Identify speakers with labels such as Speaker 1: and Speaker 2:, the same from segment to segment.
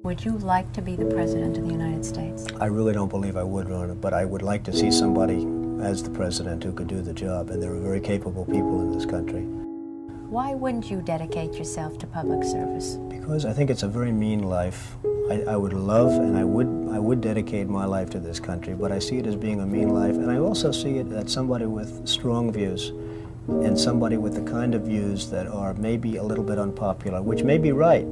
Speaker 1: Would you like to be the President of the United States?
Speaker 2: I really don't believe I would run it, but I would like to see somebody as the President who could do the job, and there are very capable people in this country.
Speaker 1: Why wouldn't you dedicate yourself to public service?
Speaker 2: Because I think it's a very mean life. I would love and I would dedicate my life to this country, but I see it as being a mean life, and I also see it as somebody with strong views and somebody with the kind of views that are maybe a little bit unpopular, which may be right,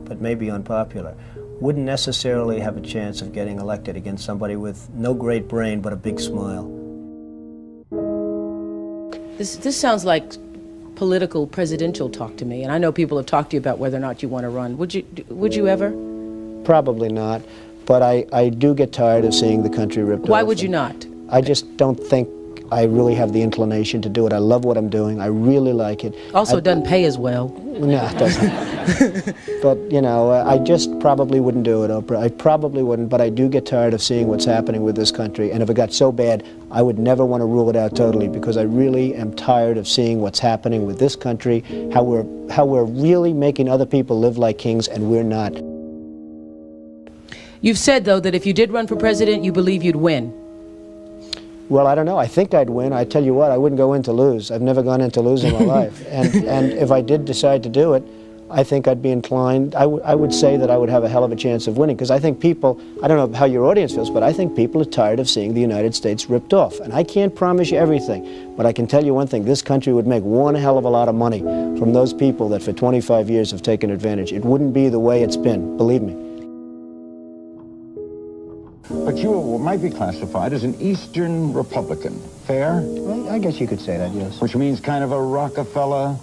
Speaker 2: but may be unpopular, wouldn't necessarily have a chance of getting elected against somebody with no great brain but a big smile.
Speaker 3: This sounds like political presidential talk to me, and I know people have talked to you about whether or not you want to run. Would you ever?
Speaker 2: Probably not, but I do get tired of seeing the country ripped off.
Speaker 3: Why would you not?
Speaker 2: I just don't think I really have the inclination to do it. I love what I'm doing. I really like it.
Speaker 3: Also, it doesn't pay as well.
Speaker 2: No, it doesn't. But, you know, I just probably wouldn't do it, Oprah. I probably wouldn't, but I do get tired of seeing what's happening with this country. And if it got so bad, I would never want to rule it out totally, because I really am tired of seeing what's happening with this country, how we're really making other people live like kings, and we're not.
Speaker 3: You've said, though, that if you did run for president, you believe you'd win.
Speaker 2: Well, I don't know. I think I'd win. I tell you what, I wouldn't go in to lose. I've never gone in to lose in my life. And if I did decide to do it, I think I'd be inclined, I would say that I would have a hell of a chance of winning, because I think people, I don't know how your audience feels, but I think people are tired of seeing the United States ripped off. And I can't promise you everything, but I can tell you one thing: this country would make one hell of a lot of money from those people that for 25 years have taken advantage. It wouldn't be the way it's been, believe me.
Speaker 4: But you might be classified as an Eastern Republican. Fair?
Speaker 2: Well, I guess you could say that, yes.
Speaker 4: Which means kind of a Rockefeller,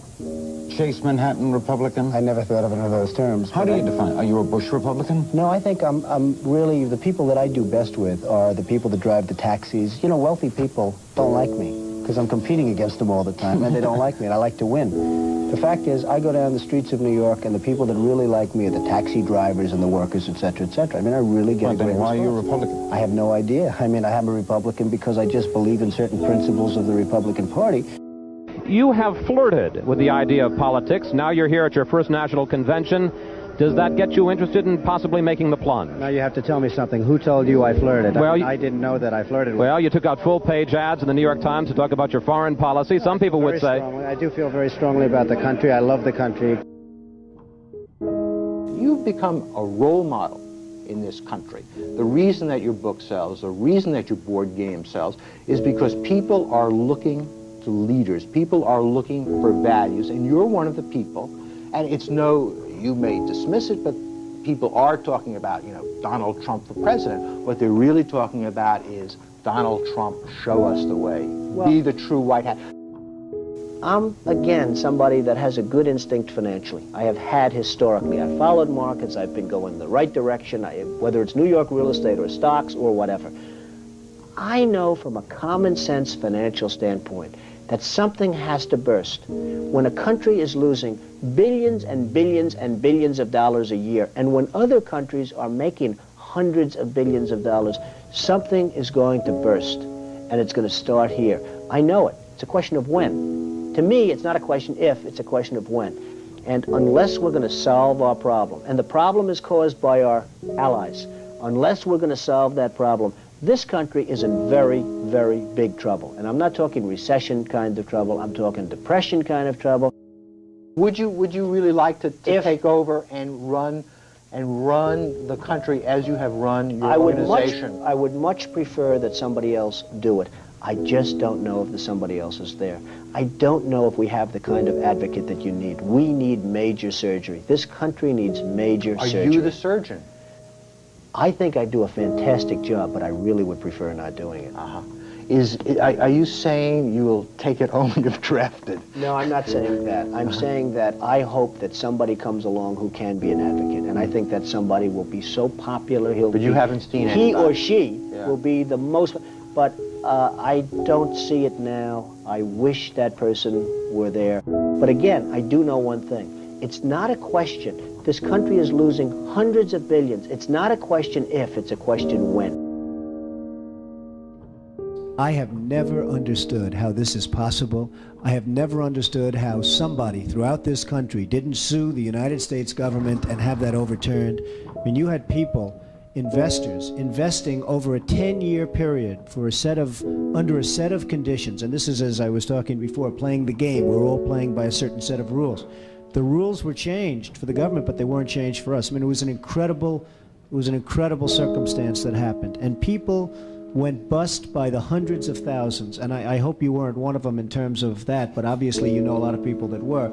Speaker 4: Chase Manhattan Republican?
Speaker 2: I never thought of it in those terms.
Speaker 4: How do you define it? Are you a Bush Republican?
Speaker 2: No, I think I'm really, the people that I do best with are the people that drive the taxis. You know, wealthy people don't like me, because I'm competing against them all the time, and they don't like me, and I like to win. The fact is, I go down the streets of New York, and the people that really like me are the taxi drivers and the workers, etc., etc. I mean, I really get a great response.
Speaker 4: Why are you a Republican?
Speaker 2: I have no idea. I mean, I am a Republican because I just believe in certain principles of the Republican Party.
Speaker 5: You have flirted with the idea of politics. Now you're here at your first national convention. Does that get you interested in possibly making the plunge?
Speaker 2: Now you have to tell me something. Who told you I flirted?
Speaker 5: Well,
Speaker 2: I didn't know that I flirted with.
Speaker 5: Well, you took out full-page ads in the New York Times to talk about your foreign policy. Some people would say...
Speaker 2: I do feel very strongly about the country. I love the country.
Speaker 6: You've become a role model in this country. The reason that your book sells, the reason that your board game sells, is because people are looking to leaders. People are looking for values, and you're one of the people. And it's no... You may dismiss it, but people are talking about, you know, Donald Trump for president. What they're really talking about is Donald Trump, show us the way. Well, be the true white hat.
Speaker 2: I'm, again, somebody that has a good instinct financially. I have had historically. I've followed markets. I've been going in the right direction, whether it's New York real estate or stocks or whatever. I know from a common sense financial standpoint that something has to burst. When a country is losing billions and billions and billions of dollars a year, and when other countries are making hundreds of billions of dollars, something is going to burst, and it's going to start here. I know it. It's a question of when. To me, it's not a question if, it's a question of when. And unless we're going to solve our problem, and the problem is caused by our allies, unless we're going to solve that problem, this country is in very, very big trouble. And I'm not talking recession kind of trouble, I'm talking depression kind of trouble.
Speaker 6: Would you really like to take over and run the country as you have run your organization?
Speaker 2: I would much prefer that somebody else do it. I just don't know if the somebody else is there. I don't know if we have the kind of advocate that you need. We need major surgery. This country needs major surgery.
Speaker 6: Are you the surgeon?
Speaker 2: I think I do a fantastic job, but I really would prefer not doing it.
Speaker 6: Are you saying you will take it only if drafted?
Speaker 2: No, I'm not saying that. I'm saying that I hope that somebody comes along who can be an advocate, and I think that somebody will be so popular,
Speaker 6: But you haven't seen
Speaker 2: he or she will be the most, but I don't see it now. I wish that person were there. But again, I do know one thing. It's not a question. This country is losing hundreds of billions. It's not a question if, it's a question when.
Speaker 7: I have never understood how this is possible. I have never understood how somebody throughout this country didn't sue the United States government and have that overturned. I mean, you had people, investors, investing over a 10-year period for under a set of conditions. And this is, as I was talking before, playing the game. We're all playing by a certain set of rules. The rules were changed for the government, but they weren't changed for us. I mean, it was an incredible circumstance that happened. And people went bust by the hundreds of thousands, and I hope you weren't one of them in terms of that, but obviously you know a lot of people that were.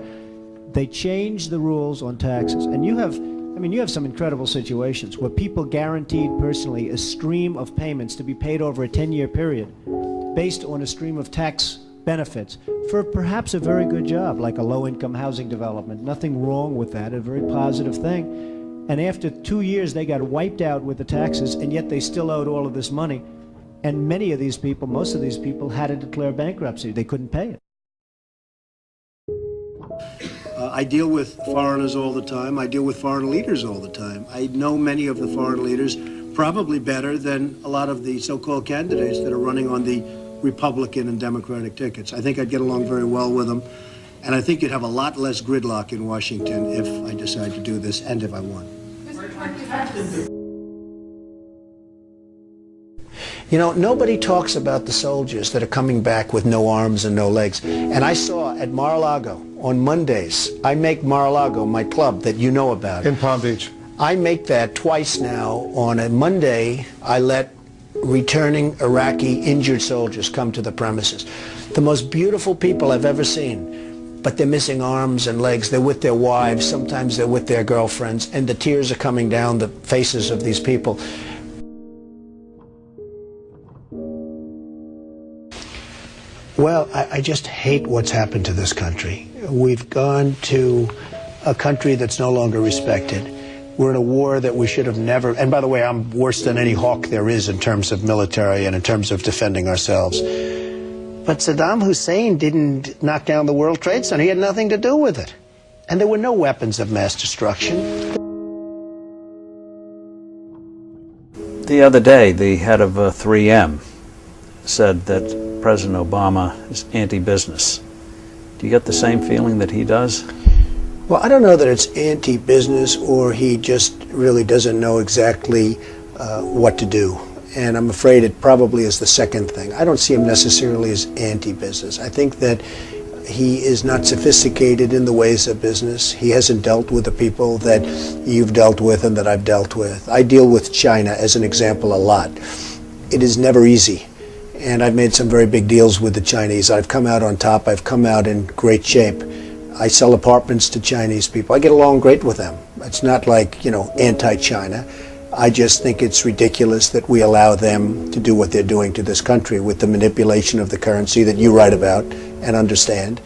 Speaker 7: They changed the rules on taxes, and you have some incredible situations where people guaranteed personally a stream of payments to be paid over a 10-year period based on a stream of tax benefits for perhaps a very good job, like a low-income housing development. Nothing wrong with that, a very positive thing. And after 2 years, they got wiped out with the taxes, and yet they still owed all of this money. And many of these people, most of these people, had to declare bankruptcy. They couldn't pay it.
Speaker 8: I deal with foreigners all the time. I deal with foreign leaders all the time. I know many of the foreign leaders probably better than a lot of the so-called candidates that are running on the Republican and Democratic tickets. I think I'd get along very well with them. And I think you'd have a lot less gridlock in Washington if I decide to do this and if I won.
Speaker 2: You know, nobody talks about the soldiers that are coming back with no arms and no legs. And I saw at Mar-a-Lago on Mondays, I make Mar-a-Lago my club that you know about.
Speaker 9: In Palm Beach.
Speaker 2: I make that twice now. On a Monday, I let returning Iraqi injured soldiers come to the premises. The most beautiful people I've ever seen, but they're missing arms and legs. They're with their wives, sometimes they're with their girlfriends, and the tears are coming down the faces of these people. Well, I just hate what's happened to this country. We've gone to a country that's no longer respected. We're in a war that we should have never, and by the way, I'm worse than any hawk there is in terms of military and in terms of defending ourselves. But Saddam Hussein didn't knock down the World Trade Center. He had nothing to do with it. And there were no weapons of mass destruction.
Speaker 10: The other day, the head of 3M said that President Obama is anti-business. Do you get the same feeling that he does?
Speaker 2: Well, I don't know that it's anti-business or he just really doesn't know exactly what to do. And I'm afraid it probably is the second thing. I don't see him necessarily as anti-business. I think that he is not sophisticated in the ways of business. He hasn't dealt with the people that you've dealt with and that I've dealt with. I deal with China, as an example, a lot. It is never easy. And I've made some very big deals with the Chinese. I've come out on top. I've come out in great shape. I sell apartments to Chinese people. I get along great with them. It's not like, you know, anti-China. I just think it's ridiculous that we allow them to do what they're doing to this country with the manipulation of the currency that you write about and understand,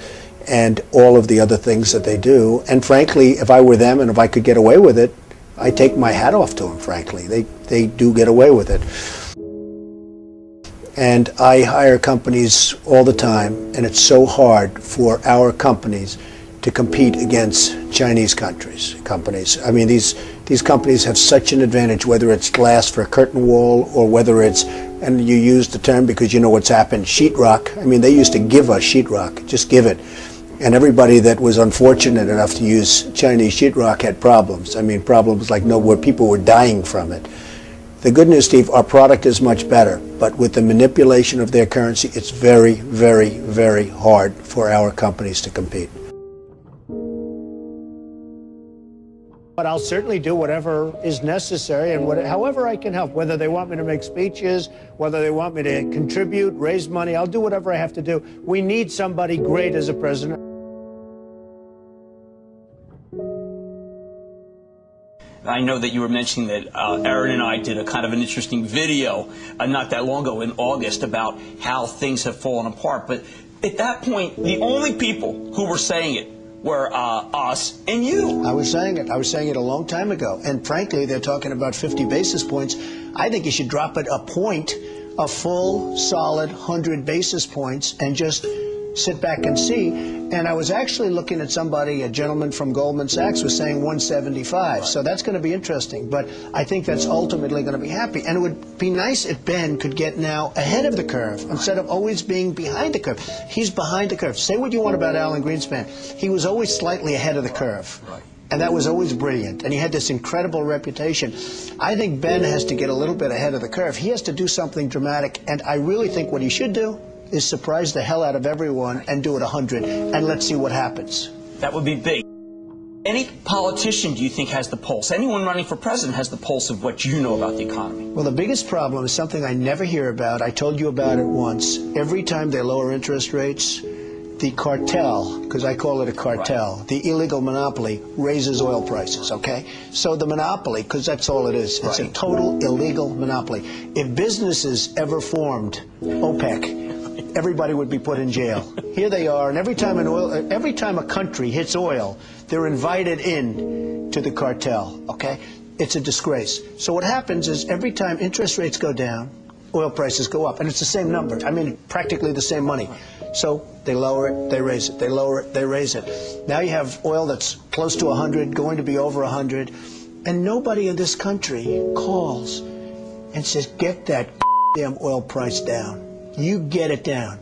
Speaker 2: and all of the other things that they do. And frankly, if I were them and if I could get away with it, I take my hat off to them, frankly. They do get away with it. And I hire companies all the time, and it's so hard for our companies to compete against Chinese companies. I mean, these companies have such an advantage, whether it's glass for a curtain wall or whether it's, and you use the term because you know what's happened, sheetrock. I mean, they used to give us sheetrock, just give it. And everybody that was unfortunate enough to use Chinese sheetrock had problems. I mean, problems like where people were dying from it. The good news, Steve, our product is much better, but with the manipulation of their currency, it's very, very, very hard for our companies to compete. But I'll certainly do whatever is necessary and however I can help, whether they want me to make speeches, whether they want me to contribute, raise money, I'll do whatever I have to do. We need somebody great as a president.
Speaker 11: I know that you were mentioning that Aaron and I did a kind of an interesting video not that long ago in August about how things have fallen apart. But at that point, the only people who were saying it were us and you. I was saying it a long time ago. And frankly, they're talking about 50 basis points. I think you should drop it a point, a full, solid 100 basis points, and just
Speaker 8: sit back and see. And I was actually looking at somebody, a gentleman from Goldman Sachs was saying 175. So that's going to be interesting. But I think that's ultimately going to be happy. And it would be nice if Ben could get now ahead of the curve instead of always being behind the curve. He's behind the curve. Say what you want about Alan Greenspan. He was always slightly ahead of the curve. And that was always brilliant. And he had this incredible reputation. I think Ben has to get a little bit ahead of the curve. He has to do something dramatic. And I really think what he should do is surprise the hell out of everyone and do it 100. And let's see what happens.
Speaker 11: That would be big. Any politician, do you think, has the pulse? Anyone running for president has the pulse of what you know about the economy?
Speaker 8: Well, the biggest problem is something I never hear about. I told you about it once. Every time they lower interest rates, the cartel, because I call it a cartel, the illegal monopoly, raises oil prices, okay? So the monopoly, because that's all it is, it's a total illegal monopoly. If businesses ever formed OPEC, everybody would be put in jail. Here they are, and every time a country hits oil, they're invited in to the cartel, okay? It's a disgrace. So what happens is every time interest rates go down, oil prices go up, and it's the same number. I mean, practically the same money. So they lower it, they raise it, they lower it, they raise it. Now you have oil that's close to 100, going to be over 100, and nobody in this country calls and says, get that damn oil price down. You get it down.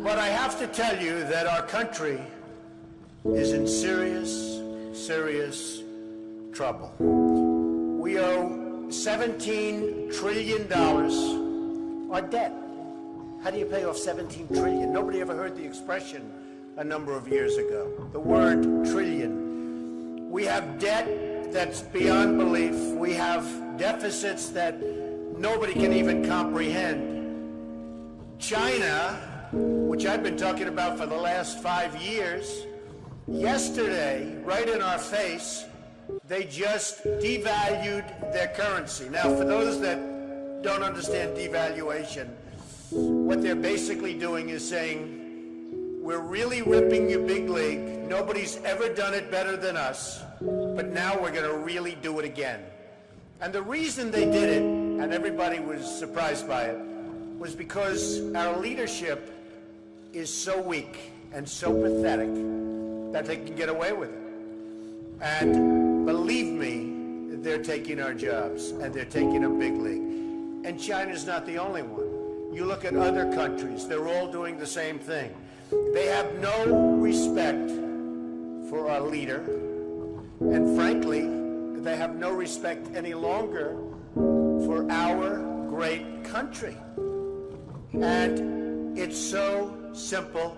Speaker 8: But I have to tell you that our country is in serious, serious trouble. We owe $17 trillion our debt. How do you pay off $17 trillion? Nobody ever heard the expression a number of years ago. The word trillion. We have debt that's beyond belief. We have deficits that nobody can even comprehend. China, which I've been talking about for the last 5 years, yesterday, right in our face, they just devalued their currency. Now, for those that don't understand devaluation, what they're basically doing is saying, we're really ripping you big league. Nobody's ever done it better than us, but now we're going to really do it again. And the reason they did it, and everybody was surprised by it, was because our leadership is so weak and so pathetic that they can get away with it. And believe me, they're taking our jobs, and they're taking a big league. And China's not the only one. You look at other countries, they're all doing the same thing. They have no respect for our leader, and frankly, they have no respect any longer for our great country. And it's so simple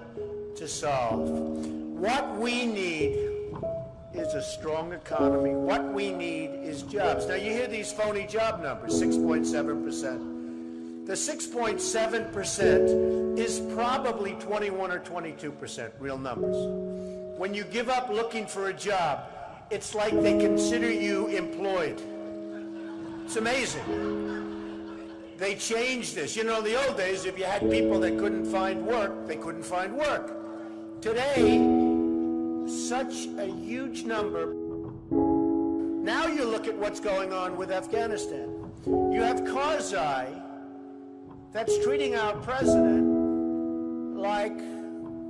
Speaker 8: to solve. What we need is a strong economy. What we need is jobs. Now, you hear these phony job numbers, 6.7%. The 6.7% is probably 21 or 22% real numbers. When you give up looking for a job, it's like they consider you employed. It's amazing. They changed this. You know, in the old days, if you had people that couldn't find work, they couldn't find work. Today, such a huge number. Now you look at what's going on with Afghanistan. You have Karzai that's treating our president like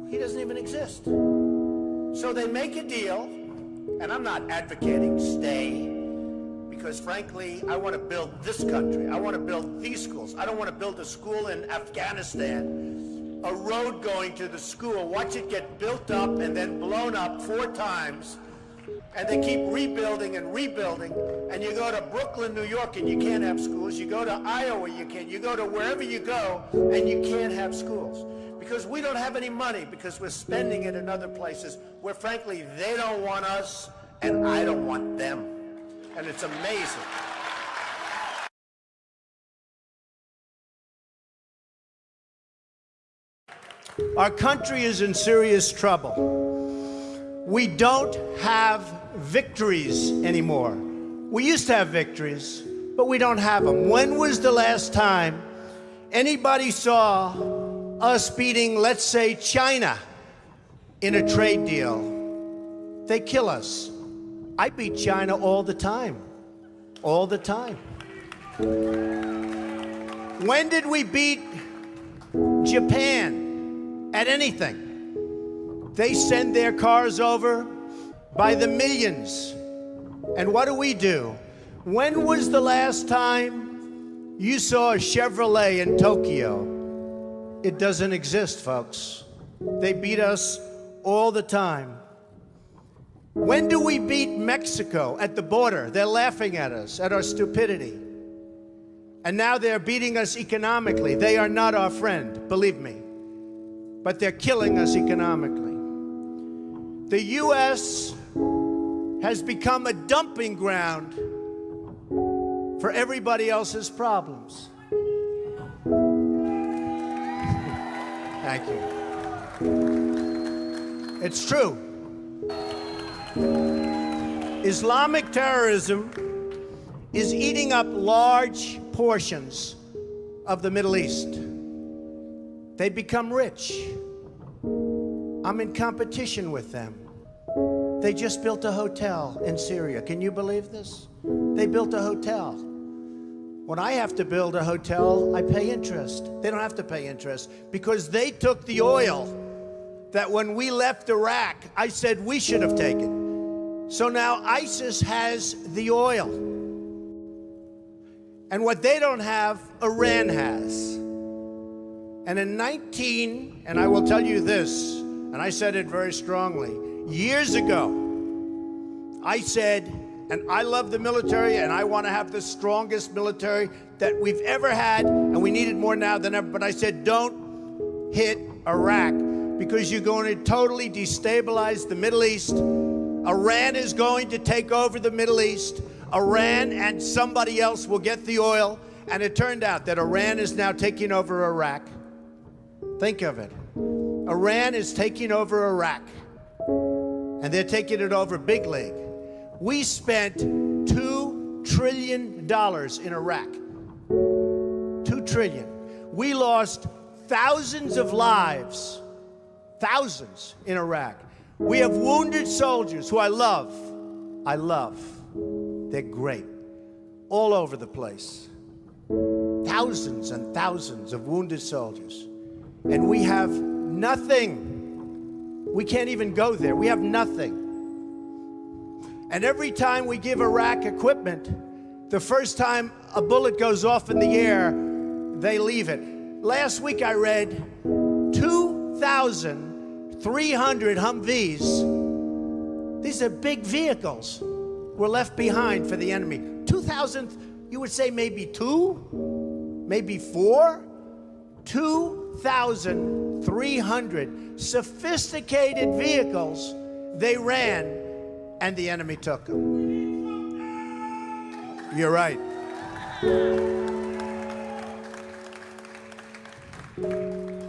Speaker 8: he doesn't even exist. So they make a deal, and I'm not advocating stay, because frankly, I want to build this country. I want to build these schools. I don't want to build a school in Afghanistan, a road going to the school, watch it get built up and then blown up 4 times, and they keep rebuilding and rebuilding, and you go to Brooklyn, New York, and you can't have schools. You go to Iowa, you can't. You go to wherever you go, and you can't have schools. Because we don't have any money, because we're spending it in other places where, frankly, they don't want us, and I don't want them. And it's amazing. Our country is in serious trouble. We don't have victories anymore. We used to have victories, but we don't have them. When was the last time anybody saw us beating, let's say, China in a trade deal? They kill us. I beat China all the time. All the time. When did we beat Japan at anything? They send their cars over by the millions. And what do? When was the last time you saw a Chevrolet in Tokyo? It doesn't exist, folks. They beat us all the time. When do we beat Mexico at the border? They're laughing at us, at our stupidity. And now they're beating us economically. They are not our friend, believe me. But they're killing us economically. The U.S. has become a dumping ground for everybody else's problems. Thank you. It's true. Islamic terrorism is eating up large portions of the Middle East. They become rich. I'm in competition with them. They just built a hotel in Syria. Can you believe this? They built a hotel. When I have to build a hotel, I pay interest. They don't have to pay interest because they took the oil that when we left Iraq, I said we should have taken. So now ISIS has the oil. And what they don't have, Iran has. And in and I will tell you this, and I said it very strongly, years ago, I said, and I love the military, and I want to have the strongest military that we've ever had, and we need it more now than ever, but I said, don't hit Iraq, because you're going to totally destabilize the Middle East. Iran is going to take over the Middle East. Iran and somebody else will get the oil, and it turned out that Iran is now taking over Iraq. Think of it. Iran is taking over Iraq, and they're taking it over big league. We spent $2 trillion in Iraq. $2 trillion. We lost thousands of lives, thousands in Iraq. We have wounded soldiers who I love. They're great. All over the place. Thousands and thousands of wounded soldiers. And we have nothing. We can't even go there. We have nothing. And every time we give Iraq equipment, the first time a bullet goes off in the air, they leave it. Last week I read 2,300 Humvees. These are big vehicles were left behind for the enemy. 2,000, you would say maybe 2, maybe 4. 2,300 sophisticated vehicles they ran, and the enemy took them. You're right.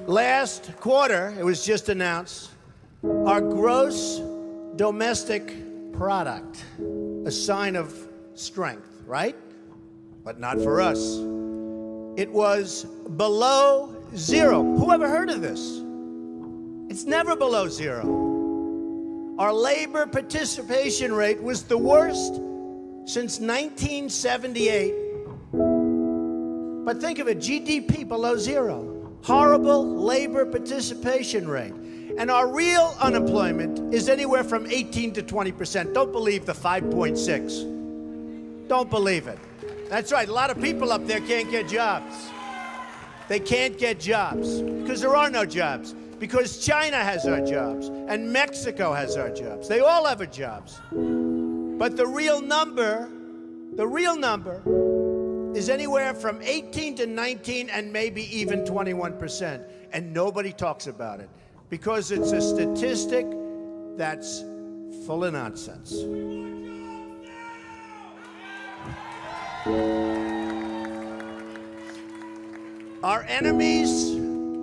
Speaker 8: Last quarter, it was just announced, our gross domestic product, a sign of strength, right? But not for us. It was below zero. Who ever heard of this? It's never below zero. Our labor participation rate was the worst since 1978. But think of it, GDP below zero. Horrible labor participation rate. And our real unemployment is anywhere from 18 to 20%. Don't believe the 5.6. Don't believe it. That's right, a lot of people up there can't get jobs. They can't get jobs because there are no jobs. Because China has our jobs and Mexico has our jobs. They all have our jobs. But the real number is anywhere from 18 to 19 and maybe even 21%. And nobody talks about it because it's a statistic that's full of nonsense. Our enemies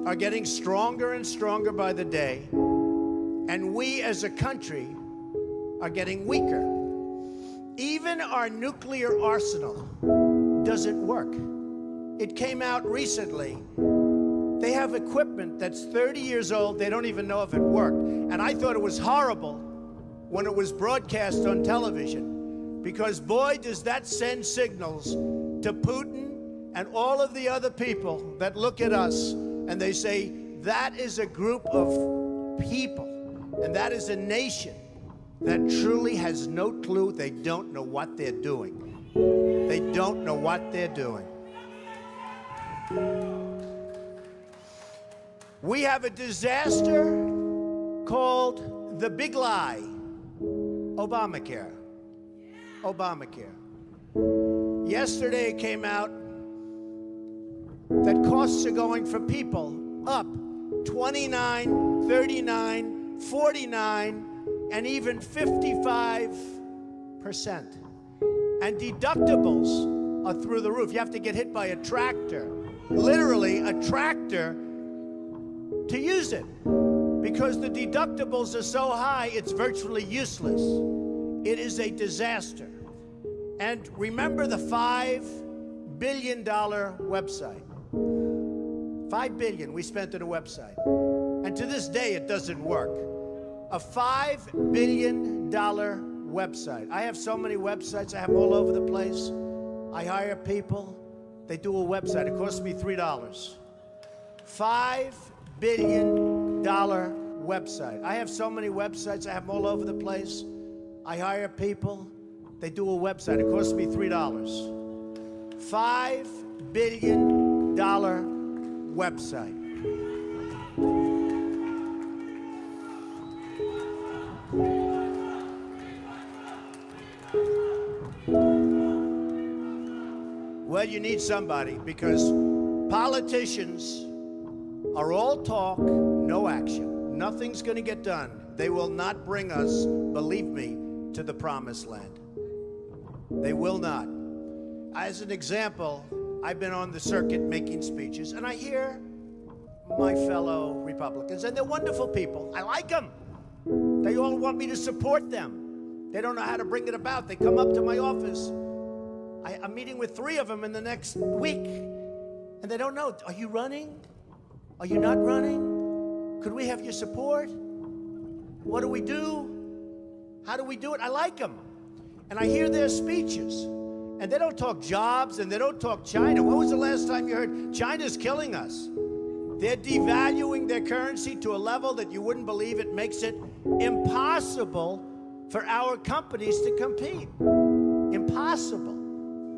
Speaker 8: are getting stronger and stronger by the day, and we as a country are getting weaker. Even our nuclear arsenal doesn't work. It came out recently. They have equipment that's 30 years old. They don't even know if it worked. And I thought it was horrible when it was broadcast on television, because boy, does that send signals to Putin and all of the other people that look at us and they say, that is a group of people, and that is a nation that truly has no clue. They don't know what they're doing. They don't know what they're doing. We have a disaster called the big lie, Obamacare. Obamacare. Yesterday it came out that costs are going for people up 29, 39, 49, and even 55%. And deductibles are through the roof. You have to get hit by a tractor, literally a tractor, to use it. Because the deductibles are so high, it's virtually useless. It is a disaster. And remember the $5 billion website. $5 billion we spent on a website. And to this day, it doesn't work. A $5 billion website. I have so many websites. I have them all over the place. I hire people. They do a website. It costs me $3. $5 billion website. I have so many websites. I have them all over the place. I hire people. They do a website. It costs me $3. $5 billion website. Well, you need somebody, because politicians are all talk, no action. Nothing's going to get done. They will not bring us, believe me, to the promised land. They will not. As an example, I've been on the circuit making speeches, and I hear my fellow Republicans, and they're wonderful people. I like them. They all want me to support them. They don't know how to bring it about. They come up to my office. I'm meeting with 3 of them in the next week, and they don't know. Are you running? Are you not running? Could we have your support? What do we do? How do we do it? I like them. And I hear their speeches. And they don't talk jobs, and they don't talk China. When was the last time you heard China's killing us? They're devaluing their currency to a level that you wouldn't believe. It makes it impossible for our companies to compete. Impossible.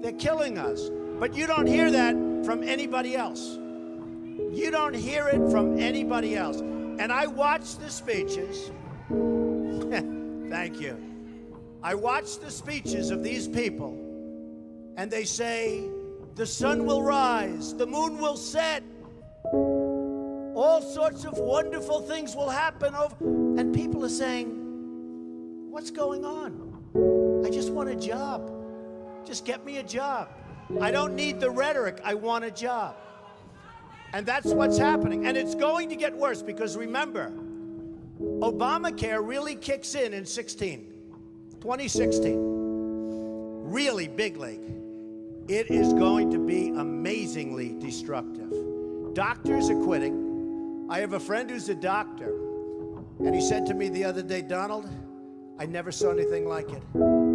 Speaker 8: They're killing us. But you don't hear that from anybody else. You don't hear it from anybody else. And I watch the speeches. Thank you. I watch the speeches of these people, and they say, the sun will rise, the moon will set, all sorts of wonderful things will happen. And people are saying, what's going on? I just want a job. Just get me a job. I don't need the rhetoric. I want a job. And that's what's happening. And it's going to get worse, because remember, Obamacare really kicks in 2016. Really big league. It is going to be amazingly destructive. Doctors are quitting. I have a friend who's a doctor, and he said to me the other day, Donald, I never saw anything like it.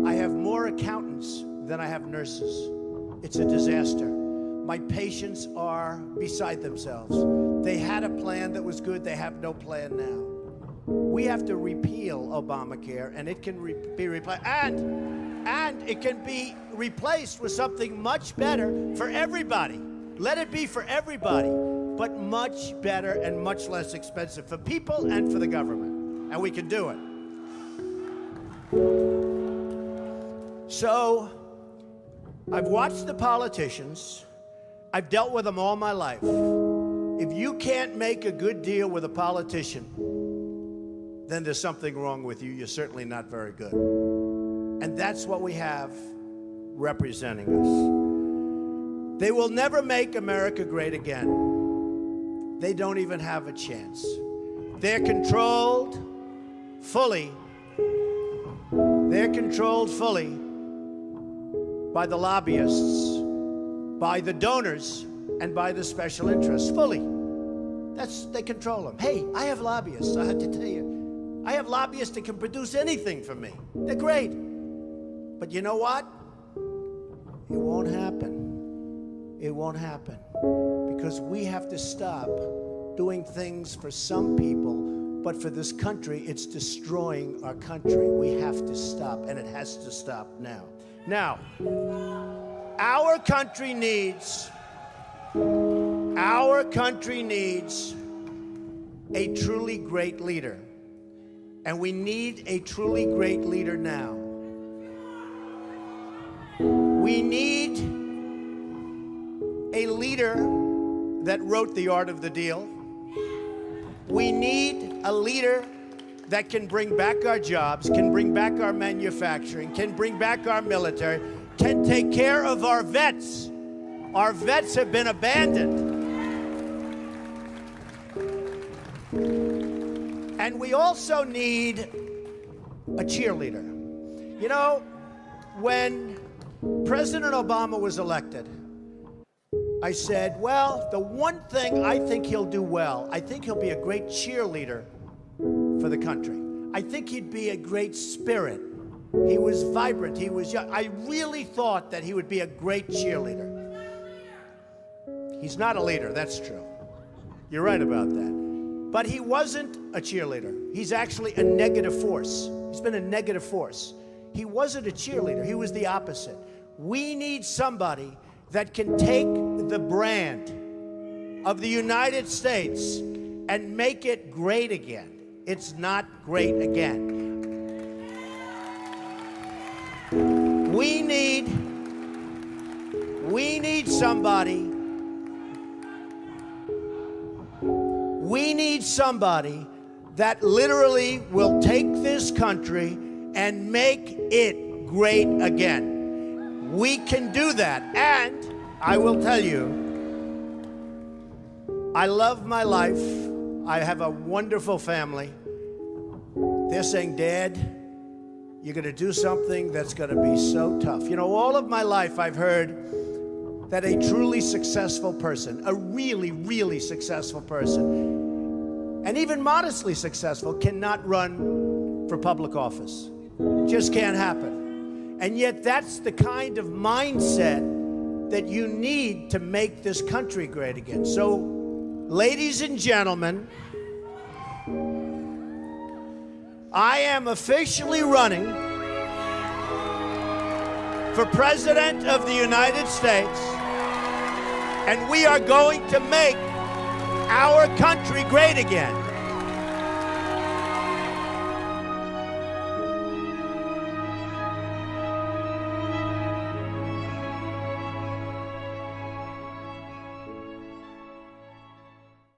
Speaker 8: I have more accountants than I have nurses. It's a disaster. My patients are beside themselves. They had a plan that was good. They have no plan now. We have to repeal Obamacare, and it can be replaced. And it can be replaced with something much better for everybody. Let it be for everybody, but much better and much less expensive for people and for the government. And we can do it. So, I've watched the politicians. I've dealt with them all my life. If you can't make a good deal with a politician, then there's something wrong with you. You're certainly not very good. And that's what we have representing us. They will never make America great again. They don't even have a chance. They're controlled fully. They're controlled fully by the lobbyists, by the donors, and by the special interests, fully. They control them. Hey, I have lobbyists, I have to tell you. I have lobbyists that can produce anything for me. They're great. But you know what? It won't happen.
Speaker 7: It won't happen because we have to stop doing things for some people, but for this country, it's destroying our country. We have to stop, and it has to stop now. Now, our country needs a truly great leader, and we need a truly great leader now. We need a leader that wrote The Art of the Deal. We need a leader that can bring back our jobs, can bring back our manufacturing, can bring back our military, can take care of our vets. Our vets have been abandoned. And we also need a cheerleader. You know, when President Obama was elected, I said, well, the one thing I think he'll do well, I think he'll be a great cheerleader for the country. I think he'd be a great spirit. He was vibrant, he was young. I really thought that he would be a great cheerleader. He's not a leader, that's true. You're right about that. But he wasn't a cheerleader. He's actually a negative force. He's been a negative force. He wasn't a cheerleader, he was the opposite. We need somebody that can take the brand of the United States and make it great again. It's not great again. We need somebody that literally will take this country and make it great again. We can do that. And I will tell you, I love my life. I have a wonderful family. They're saying, Dad, you're going to do something that's going to be so tough. You know, all of my life I've heard that a truly successful person, a really, really successful person, and even modestly successful, cannot run for public office. Just can't happen. And yet that's the kind of mindset that you need to make this country great again. So, ladies and gentlemen, I am officially running for President of the United States, and we are going to make our country great again.